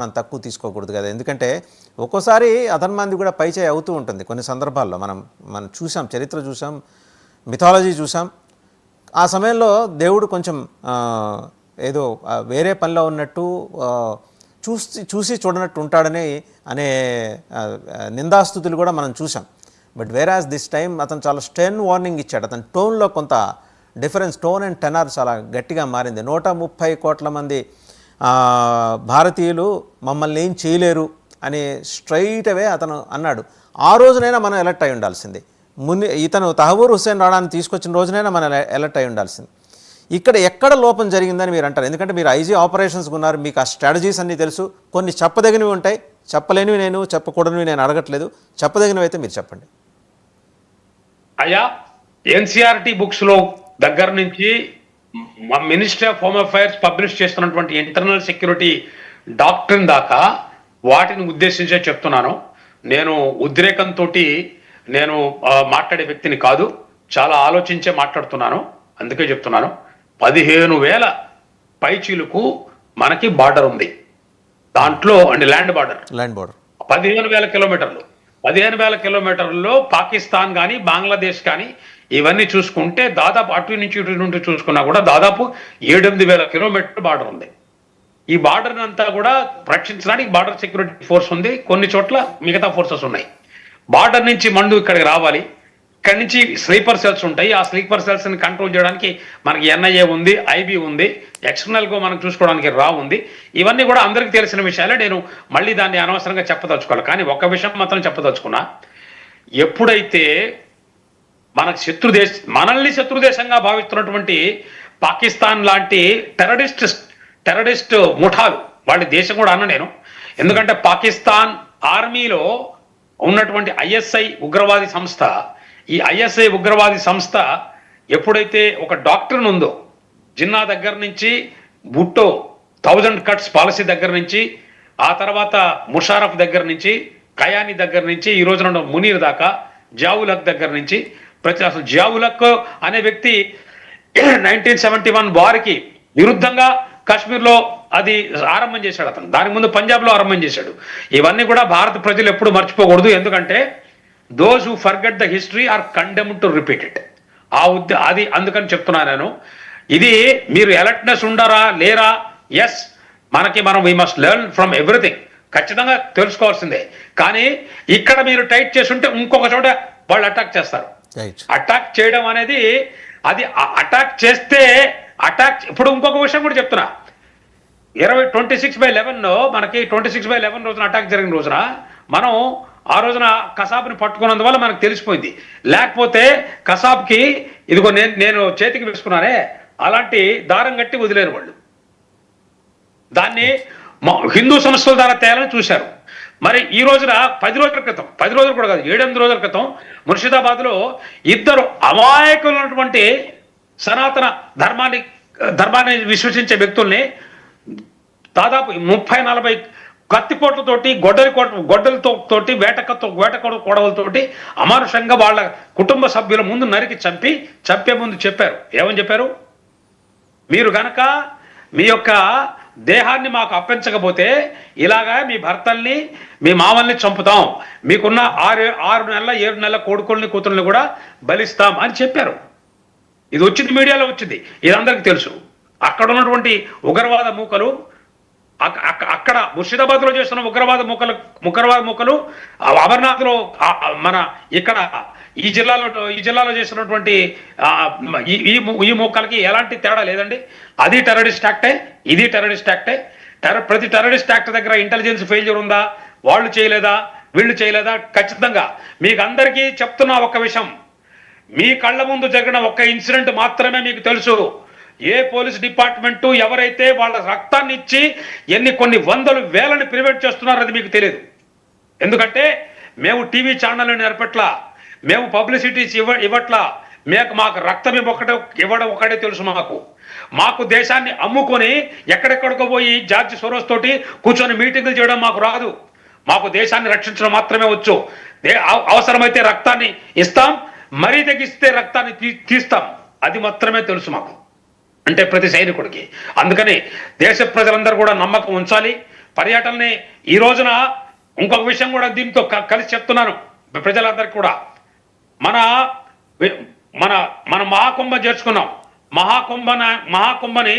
మనం తక్కువ తీసుకోకూడదు కదా. ఎందుకంటే ఒక్కోసారి అధర్మాంది కూడా పైచేయి అవుతూ ఉంటుంది కొన్ని సందర్భాల్లో. మనం చూసాం, చరిత్ర చూసాం, మిథాలజీ చూసాం. ఆ సమయంలో దేవుడు కొంచెం ఏదో వేరే పనిలో ఉన్నట్టు చూసి చూడనట్టు ఉంటాడని అనే నిందాస్తుతులు కూడా మనం చూసాం. బట్ వేరాజ్ దిస్ టైం అతను చాలా స్టెర్న్ వార్నింగ్ ఇచ్చాడు. అతని టోన్లో కొంత డిఫరెన్స్, టోన్ అండ్ టెనర్ చాలా గట్టిగా మారింది. 130 కోట్ల మంది భారతీయులు మమ్మల్ని ఏం చేయలేరు అని స్ట్రైట్ అవే అతను అన్నాడు. ఆ రోజునైనా మనం ఎలర్ట్ అయి ఉండాల్సింది. ఇతను తహబూర్ హుస్సేన్ రాణాని తీసుకొచ్చిన రోజునైనా మనం ఎలర్ట్ అయి ఉండాల్సింది. ఇక్కడ ఎక్కడ లోపం జరిగిందని మీరు అంటారు? ఎందుకంటే మీరు ఐజీ ఆపరేషన్స్కి ఉన్నారు, మీకు ఆ స్ట్రాటజీస్ అన్నీ తెలుసు. కొన్ని చెప్పదగినవి ఉంటాయి, చెప్పలేనివి నేను, చెప్పకూడనివి నేను అడగట్లేదు. చెప్పదగినవి అయితే మీరు చెప్పండి. అయ్యా, ఎన్సీఆర్టీ బుక్స్లో దగ్గర నుంచి ministry of home affairs publish చేస్తున్నటువంటి ఇంటర్నల్ సెక్యూరిటీ డాక్ట్రిన్ దాకా వాటిని ఉద్దేశించే చెప్తున్నాను. నేను ఉద్రేకంతో నేను మాట్లాడే వ్యక్తిని కాదు, చాలా ఆలోచించే మాట్లాడుతున్నాను. అందుకే చెప్తున్నాను, 15,000 పైచీలకు మనకి బార్డర్ ఉంది. దాంట్లో అండ్ ల్యాండ్ బార్డర్ 15,000 కిలోమీటర్లు. 15,000 కిలోమీటర్లలో పాకిస్తాన్ కానీ బంగ్లాదేశ్ కానీ ఇవన్నీ చూసుకుంటే దాదాపు అటు నుంచి ఇటు నుండి చూసుకున్నా కూడా దాదాపు 7,000-8,000 కిలోమీటర్ల బార్డర్ ఉంది. ఈ బార్డర్ అంతా కూడా రక్షించడానికి బార్డర్ సెక్యూరిటీ ఫోర్స్ ఉంది, కొన్ని చోట్ల మిగతా ఫోర్సెస్ ఉన్నాయి. బార్డర్ నుంచి మండు ఇక్కడికి రావాలి, ఇక్కడి నుంచి స్లీపర్ సెల్స్ ఉంటాయి. ఆ స్లీపర్ సెల్స్ ని కంట్రోల్ చేయడానికి మనకి ఎన్ఐఏ ఉంది, ఐబీ ఉంది, ఎక్స్టర్నల్ గా మనం చూసుకోవడానికి రా ఉంది. ఇవన్నీ కూడా అందరికీ తెలిసిన విషయాలే. నేను మళ్ళీ దాన్ని అనవసరంగా చెప్పదలుచుకోవాలి. కానీ ఒక విషయం మాత్రం చెప్పదలుచుకున్నా, ఎప్పుడైతే మనల్ని శత్రుదేశంగా భావిస్తున్నటువంటి పాకిస్తాన్ లాంటి టెర్రరిస్ట్ ముఠాలు, వాళ్ళ దేశం కూడా అన్న నేను, ఎందుకంటే పాకిస్తాన్ ఆర్మీలో ఉన్నటువంటి ఐఎస్ఐ ఉగ్రవాది సంస్థ, ఈ ఐఎస్ఐ ఉగ్రవాది సంస్థ ఎప్పుడైతే ఒక డాక్టర్ ఉందో, జిన్నా దగ్గర నుంచి భుట్టో 1000 కట్స్ పాలసీ దగ్గర నుంచి, ఆ తర్వాత ముషారఫ్ దగ్గర నుంచి, కయానీ దగ్గర నుంచి, ఈ రోజున మునీర్ దాకా, జియావుల్ హక్ దగ్గర నుంచి అసలు జియావుల్ హక్ అనే వ్యక్తి 1971 వారికి విరుద్ధంగా కాశ్మీర్లో అది ఆరంభం చేశాడు. అతను దాని ముందు పంజాబ్లో ఆరంభం చేశాడు. ఇవన్నీ కూడా భారత ప్రజలు ఎప్పుడు మర్చిపోకూడదు. ఎందుకంటే those who forget the history or condemned to repeat it. అది అందుకని చెప్తున్నా నేను. ఇది మీరు అలర్ట్నెస్ ఉండరా లేరా, ఎస్, మనం we must learn from everything, ఖచ్చితంగా తెలుసుకోవాల్సిందే. కానీ ఇక్కడ మీరు టైట్ చేస్తుంటే ఇంకొక చోట వాళ్ళు అటాక్ చేస్తారు. అటాక్ చేయడం అనేది అది అటాక్ చేస్తే ఇప్పుడు ఇంకొక విషయం కూడా చెప్తున్నా, 26/11 మనకి 26/11 రోజున అటాక్ జరిగిన రోజున మనం ఆ రోజున కసాబ్ని పట్టుకున్నందువల్ల మనకు తెలిసిపోయింది. లేకపోతే కసాబ్కి ఇదిగో నేను చేతికి వేసుకున్నానే అలాంటి దారం కట్టి వదిలేరు వాళ్ళు. దాన్ని హిందూ సంస్థల ద్వారా తేయాలని చూశారు. మరి ఈ రోజున 10 రోజుల క్రితం, 10 రోజులు కూడా కాదు, 7-8 రోజుల క్రితం ముర్షిదాబాద్లో 2 అమాయకులైనటువంటి సనాతన ధర్మాన్ని విశ్వసించే వ్యక్తుల్ని దాదాపు 30-40 కత్తిపోట్లతోటి గొడ్డలతోటి వేట కొడవలతోటి అమానుషంగా వాళ్ళ కుటుంబ సభ్యుల ముందు నరికి చంపే ముందు చెప్పారు. ఏమని చెప్పారు? మీరు గనక మీ యొక్క దేహాన్ని మాకు అప్పించకపోతే ఇలాగా మీ భర్తల్ని, మీ మామల్ని చంపుతాం, మీకున్న 6-7 నెలల కొడుకుల్ని కూతుర్ని కూడా బలిస్తాం అని చెప్పారు. ఇది వచ్చింది, మీడియాలో వచ్చింది, ఇది అందరికీ తెలుసు. అక్కడ ఉన్నటువంటి ఉగ్రవాద మూకలు, అక్కడ ముర్షిదాబాద్లో చేస్తున్న ఉగ్రవాద మూకలు అమర్నాథ్లో, మన ఇక్కడ ఈ జిల్లాలో చేస్తున్నటువంటి ఈ మూకలకి ఎలాంటి తేడా లేదండి. అది టెర్రరిస్ట్ యాక్టే, ఇది టెర్రరిస్ట్ యాక్టే. ప్రతి టెర్రరిస్ట్ యాక్ట్ దగ్గర ఇంటెలిజెన్స్ ఫెయిల్యూర్ ఉందా, వాళ్ళు చేయలేదా, వీళ్ళు చేయలేదా? ఖచ్చితంగా మీకు అందరికీ చెప్తున్న ఒక విషయం, మీ కళ్ళ ముందు జరిగిన ఒక్క ఇన్సిడెంట్ మాత్రమే మీకు తెలుసు. ఏ పోలీస్ డిపార్ట్మెంటు ఎవరైతే వాళ్ళ రక్తాన్ని ఇచ్చి కొన్ని వందలు వేలని ప్రివెంట్ చేస్తున్నారో అది మీకు తెలియదు. ఎందుకంటే మేము టీవీ ఛానల్ నేర్పట్లా, మేము పబ్లిసిటీస్ ఇవ్వట్లా, మాకు రక్తం ఇవ్వడం ఒకటే తెలుసు. మాకు దేశాన్ని అమ్ముకొని ఎక్కడెక్కడికో పోయి జార్జ్ సోరోస్ తోటి కూర్చొని మీటింగులు చేయడం మాకు రాదు. మాకు దేశాన్ని రక్షించడం మాత్రమే వచ్చు. అవసరమైతే రక్తాన్ని ఇస్తాం, మరీ తెగిస్తే రక్తాన్ని తీస్తాం, అది మాత్రమే తెలుసు మాకు, అంటే ప్రతి సైనికుడికి. అందుకని దేశ ప్రజలందరూ కూడా నమ్మకం ఉంచాలి. పర్యటనని ఈ రోజున ఇంకొక విషయం కూడా దీంతో కలిసి చెప్తున్నాను ప్రజలందరికీ కూడా. మన మన మన మహాకుంభ చేర్చుకున్నాం. మహాకుంభని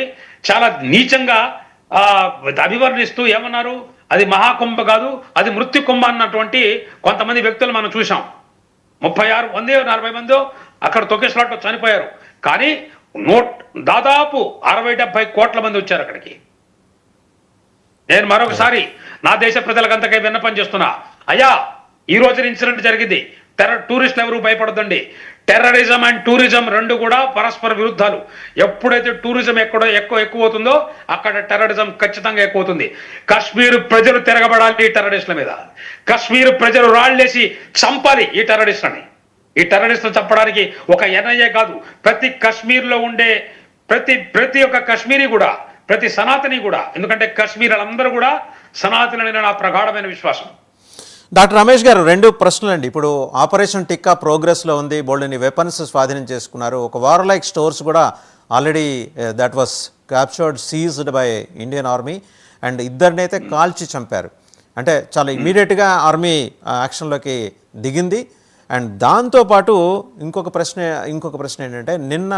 చాలా నీచంగా అభివర్ణిస్తూ ఏమన్నారు, అది మహాకుంభ కాదు, అది మృత్యు కుంభ అన్నటువంటి కొంతమంది వ్యక్తులు మనం చూసాం. 36 మంది 40 మంది అక్కడ తొక్కేసినట్టు చనిపోయారు. కానీ దాదాపు 60-70 కోట్ల మంది వచ్చారు అక్కడికి. నేను మరొకసారి నా దేశ ప్రజలకంతకై విన్నపం చేస్తున్నా, అయ్యా ఈ రోజున ఇన్సిడెంట్ జరిగింది, టూరిస్టులు ఎవరు భయపడదండి. టెర్రరిజం అండ్ టూరిజం రెండు కూడా పరస్పర విరుద్ధాలు. ఎప్పుడైతే టూరిజం ఎక్కువ అవుతుందో అక్కడ టెర్రరిజం ఖచ్చితంగా ఎక్కువ అవుతుంది. కశ్మీర్ ప్రజలు తిరగబడాలి ఈ టెర్రరిస్టుల మీద. కశ్మీర్ ప్రజలు రాళ్లేసి చంపాలి ఈ టెర్రరిస్టులని. ఈ టెర్రరిస్టులు చంపడానికి ఒక ఎన్ఐఏ కాదు, ప్రతి కశ్మీర్లో ఉండే ప్రతి ఒక్క కశ్మీరీ కూడా, ప్రతి సనాతని కూడా, ఎందుకంటే కశ్మీర్ అందరూ కూడా సనాతనులైన నా ప్రగాఢమైన విశ్వాసం. డాక్టర్ రమేష్ గారు, 2 ప్రశ్నలు అండి. ఇప్పుడు ఆపరేషన్ టిక్కా ప్రోగ్రెస్లో ఉంది, బోల్డెన్ని వెపన్స్ స్వాధీనం చేసుకున్నారు. ఒక వార్-లైక్ స్టోర్స్ కూడా already that was captured, seized by Indian army. And ఇద్దరినైతే కాల్చి చంపారు. అంటే చాలా ఇమీడియట్గా ఆర్మీ యాక్షన్లోకి దిగింది. అండ్ దాంతోపాటు ఇంకొక ప్రశ్న ఏంటంటే, నిన్న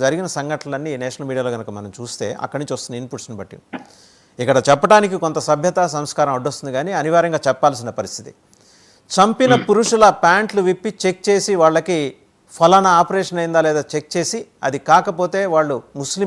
జరిగిన సంఘటనలన్నీ నేషనల్ మీడియాలో కనుక మనం చూస్తే అక్కడి నుంచి వస్తున్న ఇన్పుట్స్ని బట్టి ఇక్కడ చెప్పడానికి కొంత సభ్యత సంస్కారం అడ్డొస్తుంది, కానీ అనివార్యంగా చెప్పాల్సిన పరిస్థితి. చంపిన పురుషుల ప్యాంట్లు విప్పి చెక్ చేసి వాళ్ళకి ఫలానా ఆపరేషన్ అయిందా లేదా చెక్ చేసి, అది కాకపోతే వాళ్ళు ముస్లిం